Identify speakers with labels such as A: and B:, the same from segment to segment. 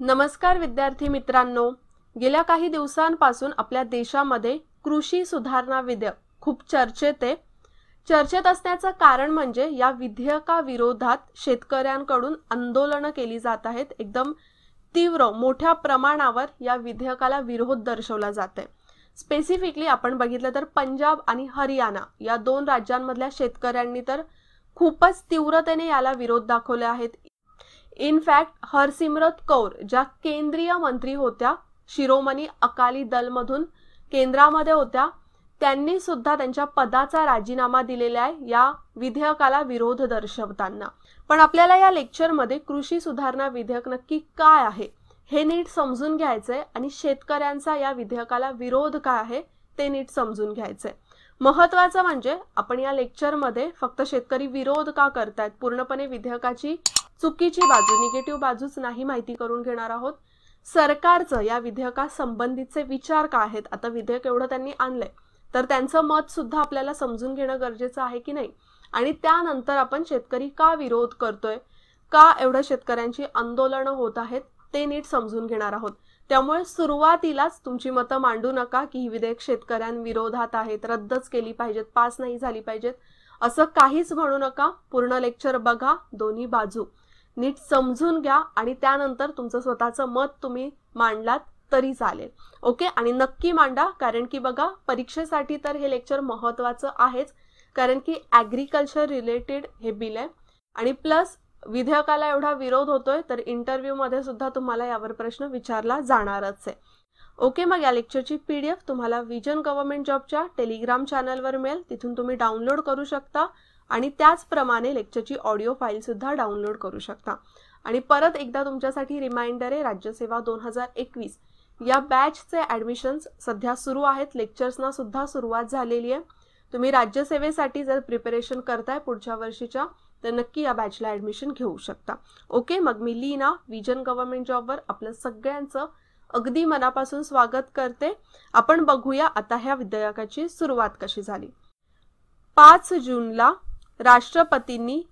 A: नमस्कार विद्यार्थी मित्रांनो, गेल्या काही दिवसांपासून आपल्या देशामध्ये कृषी सुधारणा विधेयक खूप चर्चेत असण्याचं कारण म्हणजे या विधेयकाविरोधात शेतकऱ्यांकडून आंदोलनं केली जात आहेत। एकदम तीव्र मोठ्या प्रमाणावर या विधेयकाला विरोध दर्शवला जातोय। स्पेसिफिकली आपण बघितलं तर पंजाब आणि हरियाणा या दोन राज्यांमधल्या शेतकऱ्यांनी तर खूपच तीव्रतेने याला विरोध दाखवले आहेत। इनफॅक्ट हरसिमरत कौर ज्या केंद्रीय मंत्री होत्या, शिरोमणी अकाली दलमधून केंद्रामध्ये होत्या, त्यांनी सुद्धा त्यांच्या पदाचा राजीनामा दिलेला आहे या विधेयकाला विरोध दर्शवताना। पण आपल्याला या लेक्चरमध्ये कृषी सुधारणा विधेयक नक्की काय आहे हे नीट समजून घ्यायचंय आणि शेतकऱ्यांचा या विधेयकाला विरोध काय आहे ते नीट समजून घ्यायचंय। महत्त्वाचं म्हणजे आपण या लेक्चरमध्ये फक्त शेतकरी विरोध का करतायत, पूर्णपणे विधेयकाची चुकीची बाजू, निगेटिव्ह बाजूच नाही माहिती करून घेणार आहोत। सरकारचं या विधेयका संबंधीचे विचार काय आहेत, आता विधेयक एवढं त्यांनी आणलंय तर त्यांचं मत सुद्धा आपल्याला समजून घेणं गरजेचं आहे की नाही, आणि त्यानंतर आपण शेतकरी का विरोध करतोय, का एवढं शेतकऱ्यांची आंदोलनं होत आहेत ते नीट समजून घेणार आहोत। त्यामुळे सुरुवातीलाच तुमची मतं मांडू नका की ही विधेयक शेतकऱ्यांविरोधात आहेत, रद्दच केली पाहिजेत, पास नाही झाली पाहिजेत, असं काहीच म्हणू नका। पूर्ण लेक्चर बघा, दोन्ही बाजू नीट समजून घ्या आणि त्यानंतर तुमचं स्वतःचं मत तुम्ही मांडलात तरी चालेल। ओके, आणि नक्की मांडा, कारण की बघा परीक्षेसाठी तर हे लेक्चर महत्त्वाचं आहेच, कारण की ॲग्रिकल्चर रिलेटेड हे बिल आहे आणि प्लस विधेयकाला एवढा विरोध होतोय तर इंटरव्ह्यू मध्ये सुद्धा तुम्हाला यावर प्रश्न विचारला जाणारच आहे। ओके, मग या लेक्चरची PDF तुम्हाला विजन गव्हर्नमेंट जॉबच्या टेलिग्राम चॅनलवर मिळेल, तिथून तुम्ही डाउनलोड करू शकता आणि त्याचप्रमाणे लेक्चरची ऑडिओ फाईल सुद्धा डाउनलोड करू शकता। आणि परत एकदा तुमच्यासाठी रिमाइंडर आहे, राज्यसेवा 2021 या बॅचचे ॲडमिशन्स सध्या सुरू आहेत, लेक्चर्सना सुद्धा सुरुवात झालेली आहे। तुम्ही राज्यसेवेसाठी जर प्रिपरेशन करताय पुढच्या वर्षीच्या तर नक्की या बॅचला ॲडमिशन घेऊ शकता। ओके, मग मी लीना विजन गव्हर्नमेंट जॉबवर आपलं सगळ्यांचं अगदी मनापासून स्वागत करते। आपण बघूया आता ह्या विधेयकाची सुरुवात कशी झाली। 5 जूनला राष्ट्रपतींनी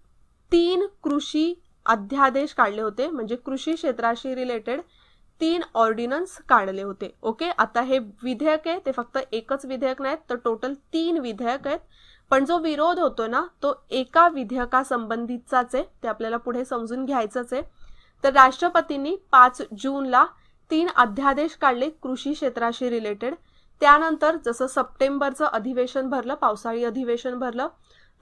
A: 3 कृषी अध्यादेश काढले होते, म्हणजे कृषी क्षेत्राशी रिलेटेड 3 ऑर्डिनन्स काढले होते। ओके, आता हे विधेयक आहे ते फक्त एकच विधेयक नाहीत तर टोटल 3 विधेयक आहेत, पण जो विरोध होतो ना तो एका विधेयकासंबंधीचाच आहे, ते आपल्याला पुढे समजून घ्यायचंच आहे। तर राष्ट्रपतींनी 5 जूनला 3 अध्यादेश काढले कृषी क्षेत्राशी रिलेटेड। त्यानंतर जसं सप्टेंबरचं अधिवेशन भरलं, पावसाळी अधिवेशन भरलं,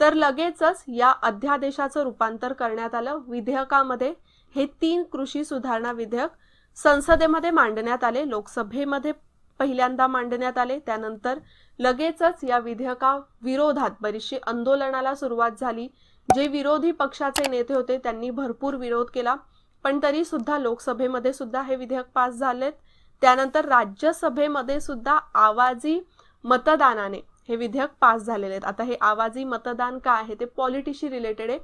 A: तर लगेचच या अध्यादेशाचं रूपांतर करण्यात आलं विधेयकामध्ये। हे 3 कृषी सुधारणा विधेयक संसदेमध्ये मांडण्यात आले, लोकसभेमध्ये पहिल्यांदा मांडण्यात आले, त्यानंतर लगेचच या विधेयका विरोधात बरीचशी आंदोलनाला सुरुवात झाली। जे विरोधी पक्षाचे नेते होते त्यांनी भरपूर विरोध केला, पण तरी सुद्धा लोकसभेमध्ये सुद्धा हे विधेयक पास झालेत। त्यानंतर राज्यसभेमध्ये सुद्धा आवाजी मतदानाने हे विधेयक पास झालेले आहेत। आता हे आवाजी मतदान काय आहे ते पॉलिटिशी रिलेटेड आहे,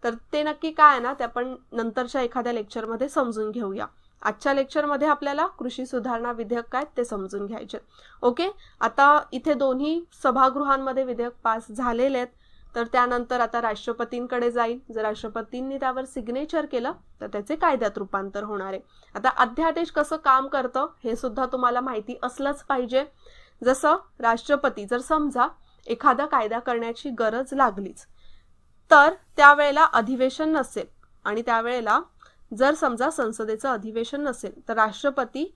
A: तर ते नक्की काय आहे ना ते आपण नंतरच्या एखाद्या लेक्चरमध्ये समजून घेऊया। आजच्या लेक्चरमध्ये आपल्याला कृषी सुधारणा विधेयक काय ते समजून घ्यायचे। ओके, आता इथे दोन्ही सभागृहांमध्ये विधेयक पास झालेले आहेत, तर त्यानंतर आता राष्ट्रपतींकडे जाईल। जर राष्ट्रपतींनी त्यावर सिग्नेचर केलं तर त्याचे कायद्यात रूपांतर होणार आहे। आता अध्यादेश कसं काम करतं हे सुद्धा तुम्हाला माहिती असलंच पाहिजे। जसं राष्ट्रपती जर समजा एखादा कायदा करण्याची गरज लागलीच तर त्यावेळेला अधिवेशन नसेल आणि त्यावेळेला जर समजा संसदेचं अधिवेशन नसेल तर राष्ट्रपती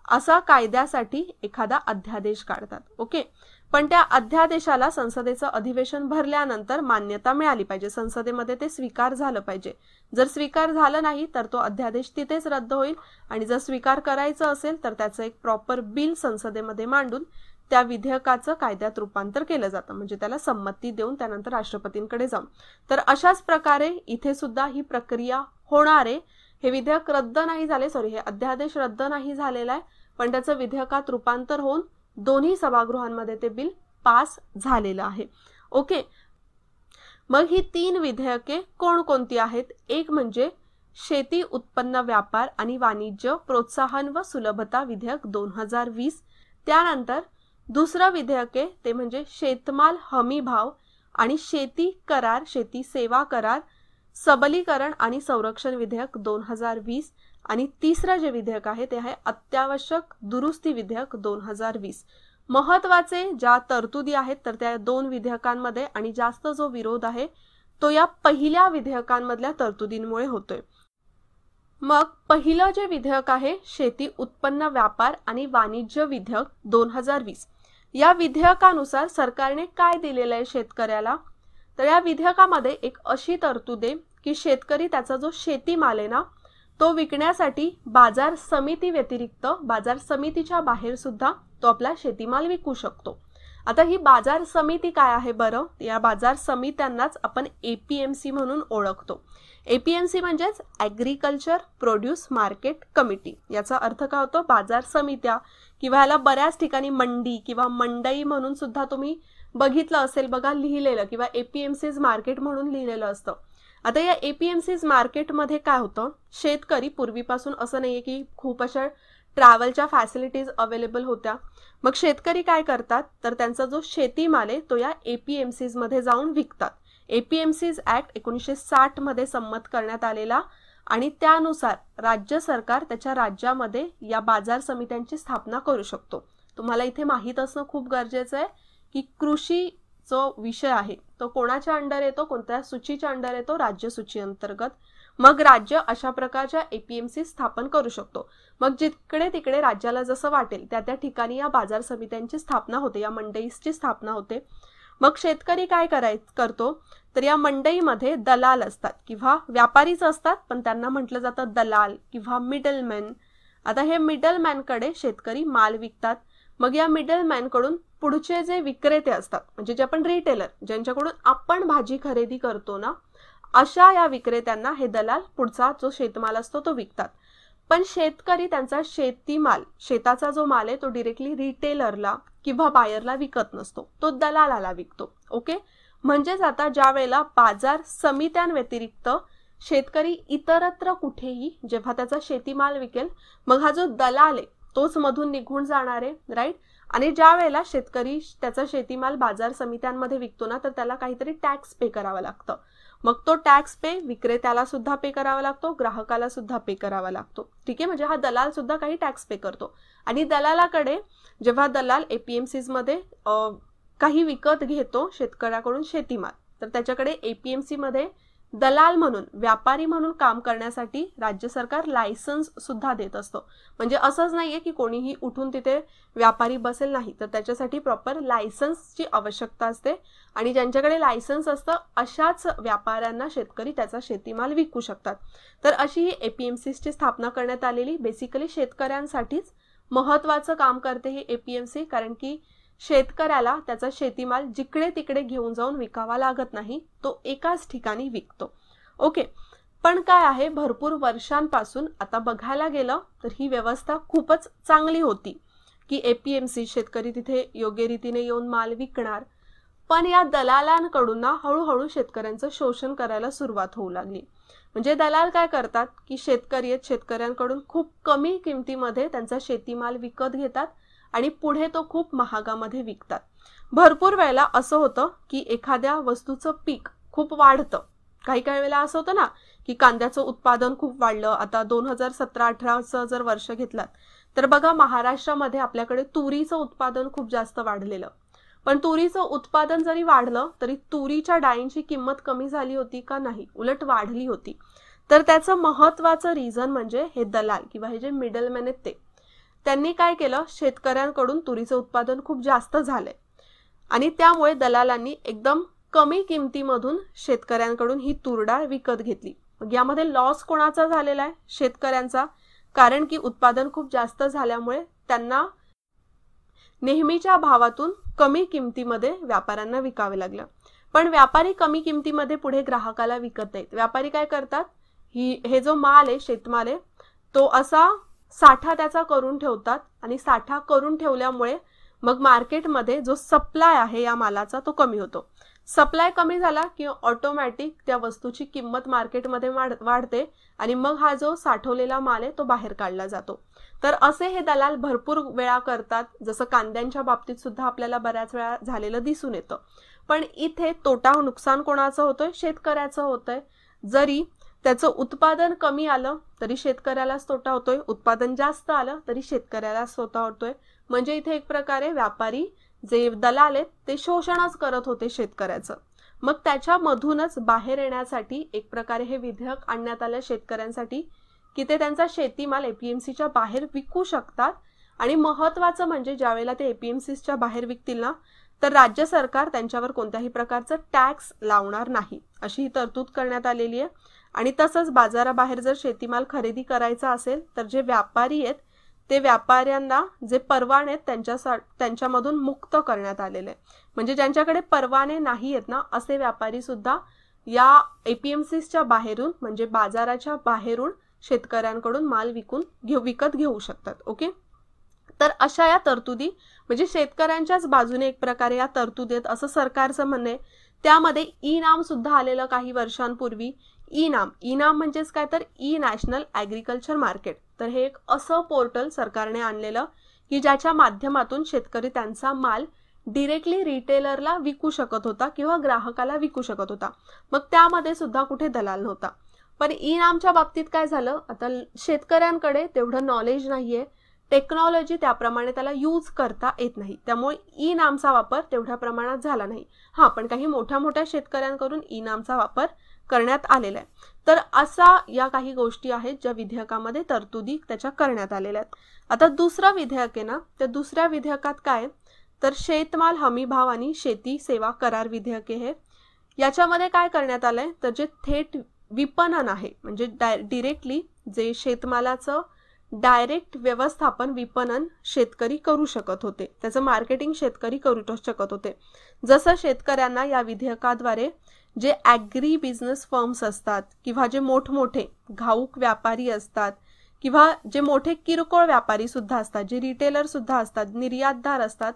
A: असा कायद्यासाठी एखादा अध्यादेश काढतात। ओके, पण त्या अध्यादेशाला संसदेचं अधिवेशन भरल्यानंतर मान्यता मिळाली पाहिजे, संसदेमध्ये ते स्वीकार झालं पाहिजे। जर स्वीकार झालं नाही तर तो अध्यादेश तिथेच रद्द होईल, आणि जर स्वीकार करायचं असेल तर त्याचं एक प्रॉपर बिल संसदेमध्ये मांडून त्या विधेयकाचं कायद्यात रूपांतर केलं जातं, म्हणजे त्याला संमती देऊन त्यानंतर राष्ट्रपतींकडे जाऊन। तर अशाच प्रकारे इथे सुद्धा ही प्रक्रिया होणार आहे। हे विधेयक रद्द नाही झाले, हे अध्यादेश रद्द नाही झालेला आहे, पण त्याचं विधेयकात रूपांतर होऊन दोन्ही सभागृहांमध्ये ते बिल पास झालेलं आहे। ओके, मग ही 3 विधेयके कोणकोणती आहेत? एक म्हणजे शेती उत्पन्न व्यापार आणि वाणिज्य प्रोत्साहन व सुलभता विधेयक 2020। त्यानंतर दुसरं विधेयक आहे ते म्हणजे शेतमाल हमी भाव आणि शेती करार, शेती सेवा करार सबलीकरण आणि संरक्षण विधेयक 2020। आणि तिसरं जे विधेयक आहे ते आहे अत्यावश्यक दुरुस्ती विधेयक 2020. महत्वाचे ज्या तरतुदी आहेत तर त्या 2 विधेयकांमध्ये आणि जास्त जो विरोध आहे तो या पहिल्या विधेयकांमधल्या तरतुदींमुळे होतोय. मग पहिलं जे विधेयक आहे शेती उत्पन्न व्यापार आणि वाणिज्य विधेयक 2020. या विधेयकानुसार सरकारने काय दिलेलं आहे शेतकऱ्याला, तर या विधेयकामध्ये एक अशी तरतूद आहे की शेतकरी त्याचा जो शेतीमाल आहे ना तो विकण्यासाठी बाजार समिती व्यतिरिक्त बाजार समितीच्या बाहेर सुद्धा तो आपला शेतीमाल विकू शकतो. आता ही बाजार समिती काय आहे बरं, या बाजार समित्यांनाच आपण APMC म्हणून ओळखतो. APMC म्हणजेच ॲग्रिकल्चर प्रोड्यूस मार्केट कमिटी. याचा अर्थ काय होतो, बाजार समित्या, किंवा ह्याला बऱ्याच ठिकाणी मंडी किंवा मंडई म्हणून सुद्धा तुम्ही बघितलं असेल बघा लिहिलेलं, किंवा APMC's मार्केट म्हणून लिहिलेलं असतं. आता या APMC's मार्केटमध्ये काय होतं, शेतकरी पूर्वीपासून असं नाहीये की खूप अशा ट्रॅव्हलच्या फॅसिलिटीज अवेलेबल होत्या. मग शेतकरी काय करतात तर त्यांचा जो शेतीमाल आहे तो या APMC's मध्ये जाऊन विकतात. APMC's ऍक्ट 1960 मध्ये संमत करण्यात आलेला आणि त्यानुसार राज्य सरकार त्याच्या राज्यामध्ये या बाजार समित्यांची स्थापना करू शकतो. तुम्हाला इथे माहित असणं खूप गरजेचं आहे की कृषी जो विषय आहे तो कोणाच्या अंडर येतो, कोणत्या सूचीच्या अंडर येतो, राज्य सूची अंतर्गत. मग राज्य अशा प्रकारच्या APMC स्थापन करू शकतो. मग जिकडे तिकडे राज्याला जसं वाटेल त्या त्या ठिकाणी या बाजार समित्यांची स्थापना होते, या मंडईची स्थापना होते. मग शेतकरी काय करतो तर या मंडईमध्ये दलाल असतात किंवा व्यापारीच असतात, पण त्यांना म्हटलं जातं दलाल किंवा मिडलमॅन. आता हे मिडलमॅनकडे शेतकरी माल विकतात. मग या मिडलमॅन कडून पुढचे जे विक्रेते असतात, म्हणजे जे आपण रिटेलर, ज्यांच्याकडून आपण भाजी खरेदी करतो ना, अशा या विक्रेत्यांना हे दलाल पुढचा जो शेतमाल असतो तो विकतात. पण शेतकरी त्यांचा शेतीमाल, शेताचा जो माल आहे तो डिरेक्टली रिटेलरला किंवा बायरला विकत नसतो, तो दलालाला विकतो. ओके, म्हणजेच आता ज्या वेळेला बाजार समित्यांव्यतिरिक्त शेतकरी इतरत्र कुठेही जेव्हा त्याचा शेतीमाल विकेल, मग हा जो दलाल आहे तोच मधून निघून जाणार आहे, राईट. आणि ज्या वेळेला शेतकरी त्याचा शेतीमाल बाजार समित्यांमध्ये विकतो ना, तर त्याला काहीतरी टॅक्स पे करावा लागतं. मग तो टॅक्स पे विक्रेत्याला सुद्धा पे करावा लागतो, ग्राहकाला सुद्धा पे करावा लागतो. ठीक आहे, म्हणजे हा दलाल सुद्धा काही टॅक्स पे करतो. आणि दलालाकडे जेव्हा दलाल APMC's मध्ये काही विकत घेतो शेतकऱ्याकडून शेतीमाल, तर त्याच्याकडे APMC मध्ये दलाल म्हणून, व्यापारी म्हणून काम करण्यासाठी राज्य सरकार लायसन्स सुद्धा देत असतं. म्हणजे असंच नाहीये की कोणीही उठून तिथे व्यापारी बसेल, नाही, तर त्याच्यासाठी प्रॉपर लायसन्सची आवश्यकता असते. आणि ज्यांच्याकडे लायसन्स असतं अशाच व्यापाऱ्यांना शेतकरी त्याचा शेतीमाल विकू शकतात. तर अशी ही APMCची स्थापना करण्यात आलेली बेसिकली शेतकऱ्यांसाठीच महत्वाचं काम करते ही APMC, कारण की शेतकऱ्याला त्याचा शेतीमाल जिकडे तिकडे घेऊन जाऊन विकावा लागत नाही, तो एकाच ठिकाणी विकतो. ओके, पण काय आहे, भरपूर वर्षांपासून आता बघायला गेलं तर ही व्यवस्था खूपच चांगली होती की APMC शेतकरी तिथे योग्य रीतीने येऊन माल विकणार. पण या दलालांकडून ना हळूहळू शेतकऱ्यांचं शोषण करायला सुरुवात होऊ लागली. म्हणजे दलाल काय करतात की शेतकऱ्यांकडून खूप कमी किमतीमध्ये त्यांचा शेतीमाल विकत घेतात आणि पुढे तो खूप महागामध्ये विकतात. भरपूर वेळेला असं होतं की एखाद्या वस्तूचं पीक खूप वाढतं. काही वेळेला असं होतं ना की कांद्याचं उत्पादन खूप वाढलं. आता 2017-18चं जर वर्ष घेतलात तर बघा महाराष्ट्रामध्ये आपल्याकडे तुरीचं उत्पादन खूप जास्त वाढलेलं. पण तुरीचं उत्पादन जरी वाढलं तरी तुरीच्या डाळींची किंमत कमी झाली होती का? नाही, उलट वाढली होती. तर त्याचं महत्वाचं रिझन म्हणजे हे दलाल किंवा हे जे मिडलमॅन आहेत त्यांनी काय केलं, शेतकऱ्यांकडून तुरीचं उत्पादन खूप जास्त झालंय आणि त्यामुळे दलालांनी एकदम कमी किमतीमधून शेतकऱ्यांकडून ही तूर डाळ विकत घेतली. मग यामध्ये लॉस कोणाचा झालेला आहे? शेतकऱ्यांचा, कारण की उत्पादन खूप जास्त झाल्यामुळे त्यांना नेहमीच्या भावातून कमी किमतीमध्ये व्यापाऱ्यांना विकावे लागलं. पण व्यापारी कमी किमतीमध्ये पुढे ग्राहकाला विकत नाहीत. व्यापारी काय करतात, हे जो माल आहे, शेतमाल आहे, तो असा साठा त्याचा करून ठेवतात आणि साठा करून ठेवल्यामुळे मग मार्केटमध्ये जो सप्लाय आहे या मालाचा तो कमी होतो. सप्लाय कमी झाला की ऑटोमॅटिक त्या वस्तूची किंमत मार्केटमध्ये वाढते आणि मग हा जो साठवलेला माल आहे तो बाहेर काढला जातो. तर असे हे दलाल भरपूर वेळा करतात. जसं कांद्यांच्या बाबतीत सुद्धा आपल्याला बऱ्याच वेळा झालेलं दिसून येतं. पण इथे तोटा नुकसान कोणाचं होतंय? शेतकऱ्याचं होतंय. जरी त्याचं उत्पादन कमी आलं तरी शेतकऱ्यालाच तोटा होतोय, उत्पादन जास्त आलं तरी शेतकऱ्यालाच तोटा होतोय. म्हणजे इथे एक प्रकारे व्यापारी जे दलाल आहेत ते शोषणच करत होते शेतकऱ्याचं. मग त्याच्यामधूनच बाहेर येण्यासाठी एक प्रकारे हे विधेयक आणण्यात आलं शेतकऱ्यांसाठी, की ते त्यांचा शेतीमाल एपीएमसीच्या बाहेर विकू शकतात. आणि महत्वाचं म्हणजे ज्यावेळेला ते एपीएमसीच्या बाहेर विकतील ना, तर राज्य सरकार त्यांच्यावर कोणत्याही प्रकारचं टॅक्स लावणार नाही, अशी ही तरतूद करण्यात आलेली आहे. आणि तसंच बाजाराबाहेर जर शेतीमाल खरेदी करायचा असेल तर जे व्यापारी आहेत ते व्यापाऱ्यांना जे परवाने आहेत त्यांच्यामधून मुक्त करण्यात आलेले. म्हणजे ज्यांच्याकडे परवाने नाही आहेत ना, असे व्यापारी सुद्धा या एपीएमसीच्या बाहेरून म्हणजे बाजाराच्या बाहेरून शेतकऱ्यांकडून माल विकत घेऊ शकतात. ओके, तर अशा या तरतुदी म्हणजे शेतकऱ्यांच्याच बाजूने एक प्रकारे या तरतुदी आहेत असं सरकारचं म्हणणं आहे. त्यामध्ये ई नाम सुद्धा आलेलं काही वर्षांपूर्वी. ई नाम म्हणजेच काय तर ई नॅशनल ॲग्रिकल्चर मार्केट. तर हे एक असं पोर्टल सरकारने आणलेलं की ज्याच्या माध्यमातून शेतकरी त्यांचा माल डिरेक्टली रिटेलरला विकू शकत होता किंवा ग्राहकाला विकू शकत होता. मग त्यामध्ये सुद्धा कुठे दलाल नव्हता. पण ई नामच्या बाबतीत काय झालं, आता शेतकऱ्यांकडे तेवढं नॉलेज नाहीये, टेक्नॉलॉजी त्याप्रमाणे त्याला यूज करता येत नाही, त्यामुळे ई नामचा वापर तेवढ्या प्रमाणात झाला नाही. हा, पण काही मोठ्या मोठ्या शेतकऱ्यांकडून ई नामचा वापर करण्यात आलेला आहे. तर असा या काही गोष्टी आहेत ज्या विधेयकामध्ये तरतुदी त्याच्या करण्यात आलेल्या आहेत. आता दुसरं विधेयक आहे ना, त्या दुसऱ्या विधेयकात काय तर शेतमाल हमी भाव आणि शेती सेवा करार विधेयक आहे. याच्यामध्ये काय करण्यात आलंय तर जे थेट विपणन आहे म्हणजे डिरेक्टली जे शेतमालाचं डायरेक्ट व्यवस्थापन विपणन शेतकरी करू शकत होते, त्याचं मार्केटिंग शेतकरी करू शकत होते. जसं शेतकऱ्यांना या विधेयकाद्वारे जे ॲग्री बिझनेस फर्म्स असतात किंवा जे मोठमोठे घाऊक व्यापारी असतात किंवा जे मोठे किरकोळ व्यापारी सुद्धा असतात, जे रिटेलर सुद्धा असतात, निर्यातदार असतात,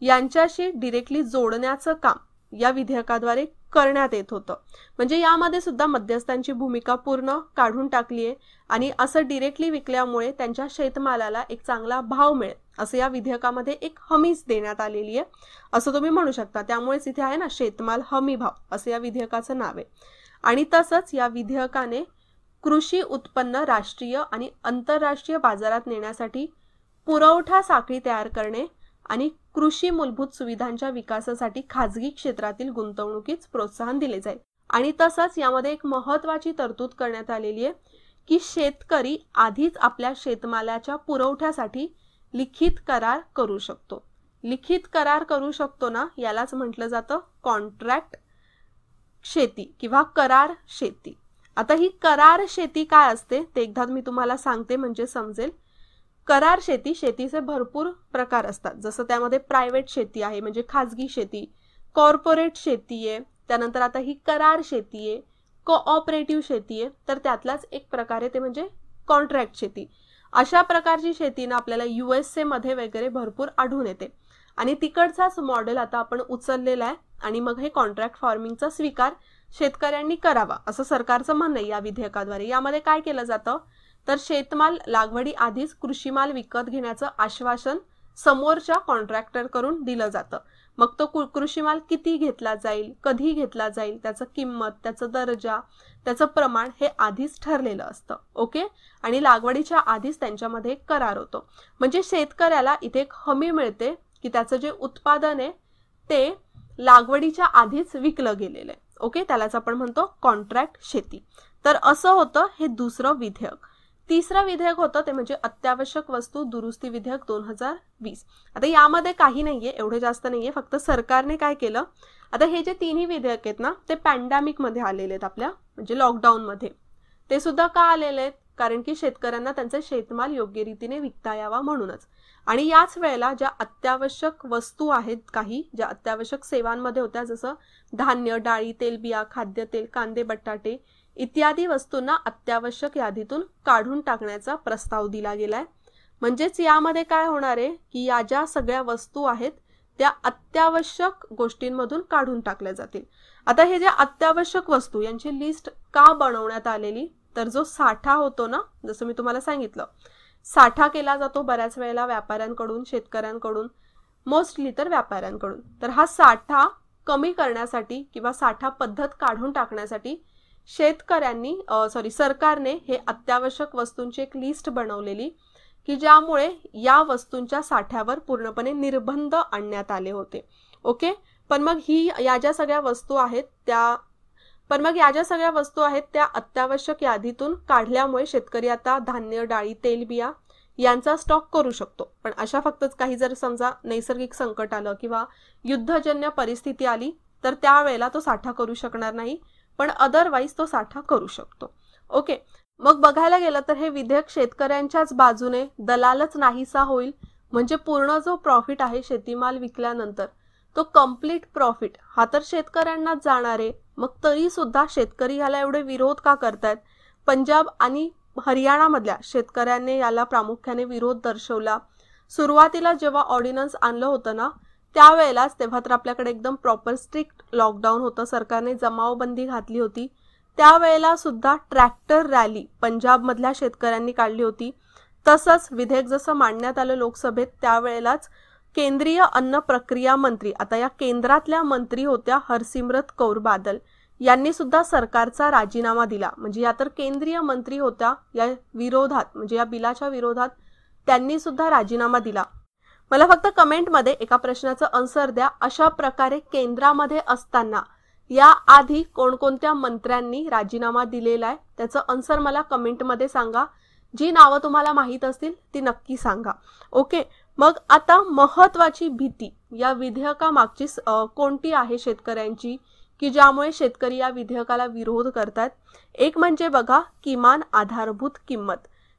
A: यांच्याशी डिरेक्टली जोडण्याचं काम या विधेयकाद्वारे करण्यात येत होतं. म्हणजे यामध्ये सुद्धा मध्यस्थांची भूमिका पूर्ण काढून टाकली आहे आणि असं डिरेक्टली विकल्यामुळे त्यांच्या शेतमालाला एक चांगला भाव मिळेल असं या विधेयकामध्ये एक हमीच देण्यात आलेली आहे असं तुम्ही म्हणू शकता. त्यामुळेच इथे आहे ना शेतमाल हमी भाव असं या विधेयकाचं नाव आहे. आणि तसंच या विधेयकाने कृषी उत्पन्न राष्ट्रीय आणि आंतरराष्ट्रीय बाजारात नेण्यासाठी पुरवठा साखळी तयार करणे आणि कृषी मूलभूत सुविधांच्या विकासासाठी खाजगी क्षेत्रातील गुंतवणुकीस प्रोत्साहन दिले जाईल. आणि तसंच यामध्ये एक महत्त्वाची तरतूद करण्यात आलेली आहे की शेतकरी आधीच आपल्या शेतमालाच्या पुरवठ्यासाठी लिखित करार करू शकतो. लिखित करार करू शकतो ना, यालाच म्हटलं जातं कॉन्ट्रॅक्ट शेती किंवा करार शेती. आता ही करार शेती काय असते ते एकदा मी तुम्हाला सांगते म्हणजे समजेल. करार शेती, शेतीचे भरपूर प्रकार असतात. जसं त्यामध्ये प्रायव्हेट शेती आहे म्हणजे खाजगी शेती, कॉर्पोरेट शेती आहे, त्यानंतर आता ही करार शेती आहे, कोऑपरेटिव्ह शेती आहे, तर त्यातलाच एक प्रकारे ते म्हणजे कॉन्ट्रॅक्ट शेती. अशा प्रकारची शेती ना आपल्याला USA मध्ये वगैरे भरपूर आढळून येते आणि तिकडचाच मॉडेल आता आपण उचललेला आहे आणि मग हे कॉन्ट्रॅक्ट फार्मिंगचा स्वीकार शेतकऱ्यांनी करावा असं सरकारचं म्हणणं आहे या विधेयकाद्वारे. यामध्ये काय केलं जातं तर शेतमाल लागवडी आधीच कृषीमाल विकत घेण्याचं आश्वासन समोरच्या कॉन्ट्रॅक्टर करून दिलं जातं. मग तो कृषीमाल किती घेतला जाईल, कधी घेतला जाईल, त्याचं किंमत, त्याचा दर्जा, त्याचं प्रमाण हे आधीच ठरलेलं असतं. ओके, आणि लागवडीच्या आधीच त्यांच्यामध्ये एक करार होतो. म्हणजे शेतकऱ्याला इथे एक हमी मिळते की त्याचं जे उत्पादन आहे ते लागवडीच्या आधीच विकलं गेलेलं आहे. ओके, त्यालाच आपण म्हणतो कॉन्ट्रॅक्ट शेती. तर असं होतं हे दुसरं विधेयक. तिसरं विधेयक होतं ते म्हणजे अत्यावश्यक वस्तू दुरुस्ती विधेयक 2020. आता यामध्ये काही नाहीये, एवढे जास्त नाहीये, फक्त सरकारने काय केलं, आता हे जे तिन्ही विधेयक आहेत ना ते पॅन्डेमिक मध्ये आलेले आहेत आपल्या म्हणजे लॉकडाऊन मध्ये. ते सुद्धा का आलेले आहेत कारण की शेतकऱ्यांना त्यांचा शेतमाल योग्य रीतीने विकता यावा म्हणूनच. आणि याच वेळेला ज्या अत्यावश्यक वस्तू आहेत, काही ज्या अत्यावश्यक सेवांमध्ये होत्या जसं धान्य, डाळी, तेलबिया, खाद्यतेल, कांदे, बटाटे इत्यादी वस्तूंना अत्यावश्यक यादीतून काढून टाकण्याचा प्रस्ताव दिला गेलाय. म्हणजेच यामध्ये काय होणार आहे की या ज्या सगळ्या वस्तू आहेत त्या अत्यावश्यक गोष्टींमधून काढून टाकल्या जातील. आता हे ज्या अत्यावश्यक वस्तू यांची लिस्ट का बनवण्यात आलेली तर जो साठा होतो ना, जसं मी तुम्हाला सांगितलं साठा केला जातो बऱ्याच वेळेला व्यापाऱ्यांकडून, शेतकऱ्यांकडून, मोस्टली तर व्यापाऱ्यांकडून. तर हा साठा कमी करण्यासाठी किंवा साठा पद्धत काढून टाकण्यासाठी सरकारने हे अत्यावश्यक वस्तूंची एक लिस्ट बनवलेली की ज्यामुळे या वस्तूंच्या साठ्यावर पूर्णपणे निर्बंध आणण्यात आले होते. ओके, पण मग या ज्या सगळ्या वस्तू आहेत त्या अत्यावश्यक यादीतून काढल्यामुळे शेतकरी आता धान्य, डाळी, तेलबिया यांचा स्टॉक करू शकतो. पण अशा फक्तच काही जर समजा नैसर्गिक संकट आलं किंवा युद्धजन्य परिस्थिती आली तर त्यावेळेला तो साठा करू शकणार नाही, पण अदरवाईज तो साठा करू शकतो. ओके, मग बघायला गेलं तर हे विधेयक शेतकऱ्यांच्याच बाजूने, दलालच नाहीसा होईल. म्हणजे पूर्ण जो प्रॉफिट आहे शेतीमाल विकल्यानंतर तो कम्प्लीट प्रॉफिट हा तर शेतकऱ्यांनाच जाणार आहे. मग तरी सुद्धा शेतकरी याला एवढे विरोध का करतायत? पंजाब आणि हरियाणामधल्या शेतकऱ्यांनी याला प्रामुख्याने विरोध दर्शवला. सुरुवातीला जेव्हा ऑर्डिनन्स आणलं होतं ना त्यावेळेलाच, तेव्हा तर आपल्याकडे एकदम प्रॉपर स्ट्रिक्ट लॉकडाऊन होतं, सरकारने जमावबंदी घातली होती. त्यावेळेला सुद्धा ट्रॅक्टर रॅली पंजाबमधल्या शेतकऱ्यांनी काढली होती. तसंच विधेयक जसं मांडण्यात आलं लोकसभेत त्यावेळेलाच केंद्रीय अन्न प्रक्रिया मंत्री, आता या केंद्रातल्या मंत्री होत्या हरसिमरत कौर बादल, यांनी सुद्धा सरकारचा राजीनामा दिला. म्हणजे या तर केंद्रीय मंत्री होत्या, या विरोधात म्हणजे या बिलाच्या विरोधात त्यांनी सुद्धा राजीनामा दिला. मला फक्त कमेंटमध्ये एका प्रश्नाचं आन्सर द्या. अशा प्रकारे केंद्रामध्ये असताना या आधी कोणकोणत्या मंत्र्यांनी राजीनामा दिलेला आहे त्याचं आन्सर मला कमेंटमध्ये सांगा. जी नावं तुम्हाला माहीत असतील ती नक्की सांगा. ओके, मग आता महत्वाची भीती या विधेयकामागची कोणती आहे शेतकऱ्यांची की ज्यामुळे शेतकरी या विधेयकाला विरोध करतात? एक म्हणजे बघा, किमान आधारभूत किंमत.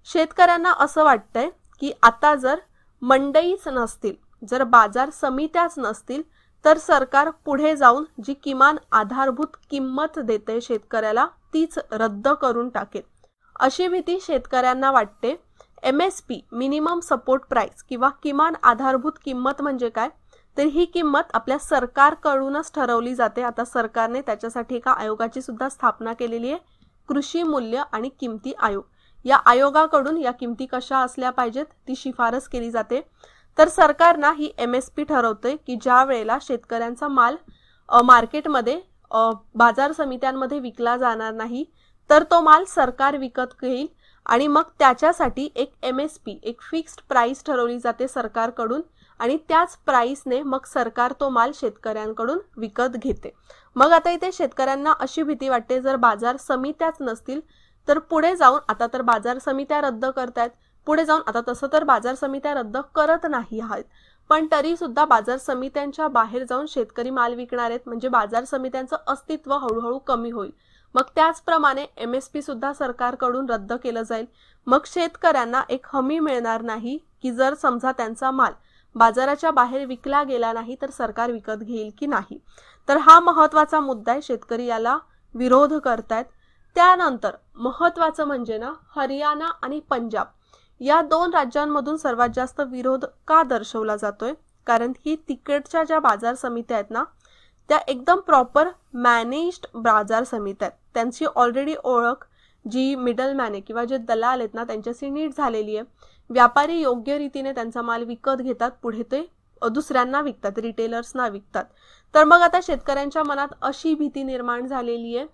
A: शेतकऱ्यांना असं वाटतंय की आता जर मंडईच नसतील, जर बाजार समित्याच नसतील तर सरकार पुढे जाऊन जी किमान आधारभूत किंमत देते शेतकऱ्याला तीच रद्द करून टाकेल, अशी भीती शेतकऱ्यांना वाटते. MSP मिनिमम सपोर्ट प्राइस किंवा किमान आधारभूत किंमत म्हणजे काय? तर ही किंमत आपल्या सरकारकडूनच ठरवली जाते. आता सरकारने त्याच्यासाठी एका आयोगाची सुद्धा स्थापना केलेली आहे, कृषी मूल्य आणि किमती आयोग. या आयोगाकडून या किमती कशा असल्या पाहिजेत ती शिफारस केली जाते. तर सरकारना ही MSP ठरवते की ज्या वेळेला शेतकऱ्यांचा माल मार्केटमध्ये बाजार समित्यांमध्ये विकला जाणार नाही तर तो माल सरकार विकत घेईल आणि मग त्याच्यासाठी एक MSP, एक फिक्स्ड प्राइस ठरवली जाते सरकारकडून आणि त्याच प्राइसने मग सरकार तो माल शेतकऱ्यांकडून विकत घेते. मग आता इथे शेतकऱ्यांना अशी भीती वाटते, जर बाजार समित्याच नसतील तर पुढे जाऊन, आता तर बाजार समित्या रद्द करतायत, पुढे जाऊन आता तसं तर बाजार समित्या रद्द करत नाही आहेत, पण तरी सुद्धा बाजार समित्यांच्या बाहेर जाऊन शेतकरी माल विकणार आहेत. म्हणजे बाजार समित्यांचं अस्तित्व हळूहळू कमी होईल. मग त्याचप्रमाणे MSP सुद्धा सरकारकडून रद्द केलं जाईल. मग शेतकऱ्यांना एक हमी मिळणार नाही की जर समजा त्यांचा माल बाजाराच्या बाहेर विकला गेला नाही तर सरकार विकत घेईल की नाही. तर हा महत्वाचा मुद्दा आहे, शेतकरी याला विरोध करतायत. त्यानंतर महत्वाचं म्हणजे ना, हरियाणा आणि पंजाब या दोन राज्यांमधून सर्वात जास्त विरोध का दर्शवला जातोय? कारण की तिकडच्या ज्या बाजार समित्या आहेत ना त्या एकदम प्रॉपर मॅनेज्ड बाजार समित्या आहेत. त्यांची ऑलरेडी ओळख जी मिडलमॅन आहे किंवा जे दलाल आहेत ना त्यांच्याशी नीट झालेली आहे. व्यापारी योग्य रीतीने त्यांचा माल विकत घेतात, पुढे ते दुसऱ्यांना विकतात, रिटेलर्सना विकतात. तर मग आता शेतकऱ्यांच्या मनात अशी भीती निर्माण झालेली आहे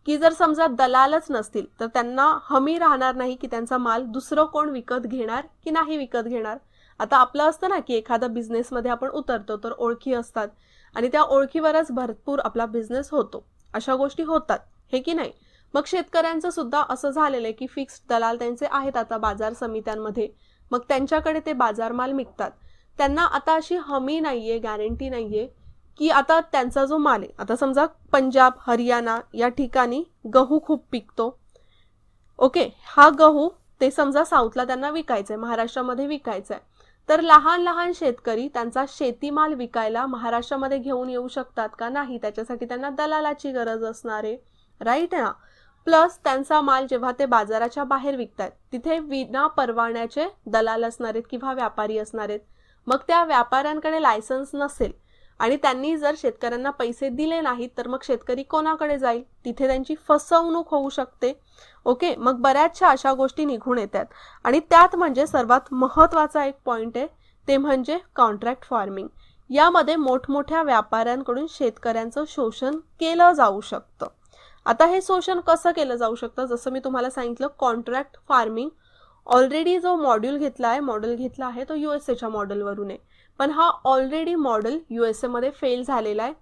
A: की जर समजा दलालच नसतील तर त्यांना हमी राहणार नाही की त्यांचा माल दुसरं कोण विकत घेणार की नाही विकत घेणार. आता आपलं असतं ना की एखादा बिझनेसमध्ये आपण उतरतो तर ओळखी असतात आणि त्या ओळखीवरच भरपूर आपला बिझनेस होतो, अशा गोष्टी होतात, हे की नाही. मग शेतकऱ्यांचं सुद्धा असं झालेलं आहे की फिक्स्ड दलाल त्यांचे आहेत आता बाजार समित्यांमध्ये, मग त्यांच्याकडे ते बाजारमाल विकतात. त्यांना आता अशी हमी नाहीये, गॅरंटी नाहीये की आता त्यांचा जो माल आहे, आता समजा पंजाब, हरियाणा या ठिकाणी गहू खूप पिकतो. ओके, हा गहू ते समजा साऊथला त्यांना विकायचा आहे, महाराष्ट्रामध्ये विकायचा आहे, तर लहान लहान शेतकरी त्यांचा शेतीमाल विकायला महाराष्ट्रामध्ये घेऊन येऊ शकतात का? नाही, त्याच्यासाठी त्यांना दलालाची गरज असणार आहे, राईट ना. प्लस त्यांचा माल जेव्हा ते बाजाराच्या बाहेर विकतात तिथे विना परवान्याचे दलाल असणार आहेत किंवा व्यापारी असणार आहेत. मग त्या व्यापाऱ्यांकडे लायसन्स नसेल आणि त्यांनी जर शेतकऱ्यांना पैसे दिले नाहीत तर मग शेतकरी कोणाकडे जाईल? तिथे त्यांची फसवणूक होऊ शकते. ओके, मग बऱ्याचशा अशा गोष्टी निघून येतात आणि त्यात म्हणजे सर्वात महत्वाचा एक पॉइंट आहे ते म्हणजे कॉन्ट्रॅक्ट फार्मिंग. यामध्ये मोठमोठ्या व्यापाऱ्यांकडून शेतकऱ्यांचं शोषण केलं जाऊ शकतं. आता हे शोषण कसं केलं जाऊ शकतं, जसं मी तुम्हाला सांगितलं कॉन्ट्रॅक्ट फार्मिंग. ऑलरेडी जो मॉड्यूल घेतला आहे तो USA मॉडेलवरून आहे, पण हा ऑलरेडी मॉडेल USA मध्ये फेल झालेला आहे.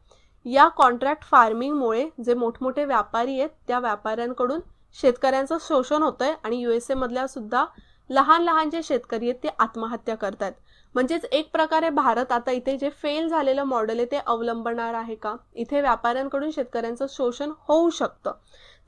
A: या कॉन्ट्रॅक्ट फार्मिंगमुळे जे मोठमोठे व्यापारी आहेत त्या व्यापाऱ्यांकडून शेतकऱ्यांचं शोषण होतंय आणि USA मधल्या सुद्धा लहान लहान जे शेतकरी आहेत ते आत्महत्या करतात. म्हणजेच एक प्रकारे भारत आता इथे जे फेल झालेलं मॉडेल आहे ते अवलंबणार आहे का? इथे व्यापाऱ्यांकडून शेतकऱ्यांचं शोषण होऊ शकतं.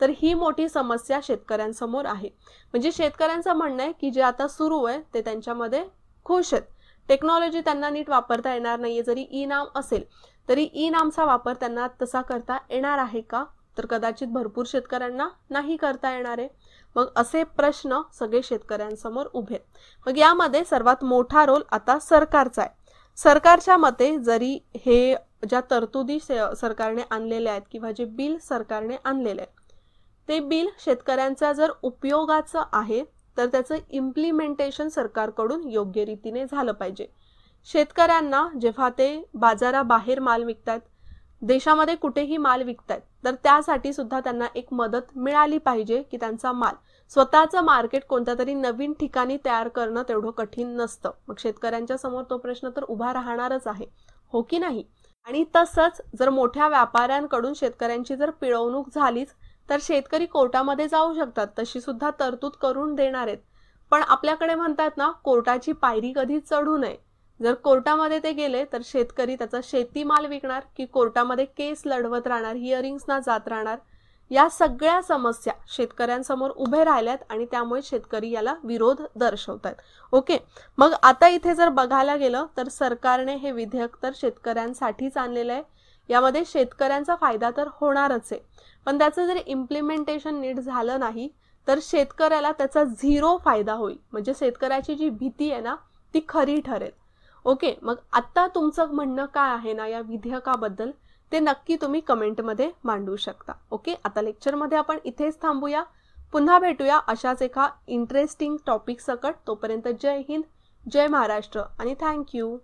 A: तर ही मोठी समस्या शेतकऱ्यांसमोर आहे. म्हणजे शेतकऱ्यांचं म्हणणं आहे की जे आता सुरू आहे ते त्यांच्यामध्ये खुश आहेत. टेक्नॉलॉजी त्यांना नीट वापरता येणार नाहीये. जरी ई नाम असेल तरी ई नामचा वापर त्यांना तसा करता येणार आहे का? तर कदाचित भरपूर शेतकऱ्यांना नाही करता येणार आहे. मग असे प्रश्न सगळे शेतकऱ्यांसमोर उभे आहेत. मग यामध्ये सर्वात मोठा रोल आता सरकारचा आहे. सरकारच्या मते जरी हे ज्या तरतुदी सरकारने आणलेल्या आहेत किंवा जे बिल सरकारने आणलेले आहे ते बिल शेतकऱ्यांचा जर उपयोगाचं आहे तर त्याचं इम्प्लिमेंटेशन सरकारकडून योग्य रीतीने झालं पाहिजे. शेतकऱ्यांना जेव्हा ते बाजाराबाहेर माल विकतात, देशामध्ये कुठेही माल विकतात, तर त्यासाठी सुद्धा त्यांना एक मदत मिळाली पाहिजे की त्यांचा माल स्वतःचं मार्केट कोणत्या तरी नवीन ठिकाणी तयार करणं तेवढं कठीण नसतं. मग शेतकऱ्यांच्या समोर तो प्रश्न तर उभा राहणारच आहे, हो की नाही? आणि तसंच जर मोठ्या व्यापाऱ्यांकडून शेतकऱ्यांची जर पिळवणूक झालीच तर शेतकरी कोर्टामध्ये जाऊ शकतात, तशी सुद्धा तरतूद करून देणार आहेत. पण आपल्याकडे म्हणतात ना, कोर्टाची पायरी कधी चढू नये. जर कोर्टामध्ये ते गेले तर शेतकरी त्याचा शेतीमाल विकणार की कोर्टामध्ये केस लढवत राहणार, हिअरिंग्सना जात राहणार. या सगळ्या समस्या शेतकऱ्यांसमोर उभे राहिल्यात आणि त्यामुळे शेतकरी याला विरोध दर्शवतात. ओके, मग आता इथे जर बघायला गेलं तर सरकारने हे विधेयक तर शेतकऱ्यांसाठीच आणलेलं आहे. यामध्ये शेतकऱ्यांचा फायदा तर होणारच आहे, पण त्याचं जर इम्प्लिमेंटेशन नीट झालं नाही तर शेतकऱ्याला त्याचा झिरो फायदा होईल. म्हणजे शेतकऱ्याची जी भीती आहे ना ती खरी ठरेल. ओके, मग आता तुमचं म्हणणं काय आहे ना या विधेयकाबद्दल ते नक्की तुम्ही कमेंटमध्ये मांडू शकता. ओके, आता लेक्चरमध्ये आपण इथेच थांबूया. पुन्हा भेटूया अशाच एका इंटरेस्टिंग टॉपिक सकट. तोपर्यंत जय हिंद, जय महाराष्ट्र आणि थँक्यू.